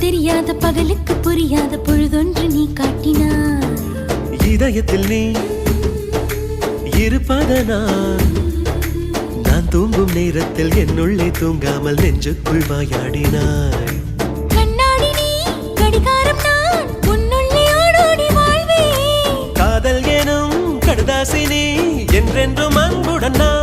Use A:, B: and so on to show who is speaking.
A: தெரியாத பகலுக்கு புரியாத பொழுதொன்று நீ காட்டினாய்.
B: இதயத்தில் நீ இருப்பதனால் நான் தூங்கும் நேரத்தில் என்னுள்ளே தூங்காமல் நெஞ்சுக்குள் வாயாடினாய்.
A: கண்ணாடி நீ கடிகாரம் நான் உன்னுள்ளே ஓடோடி வாழ்வே.
B: காதல் எனும் கடுதாசி நீ என்றென்றும் அன்புடன் நான்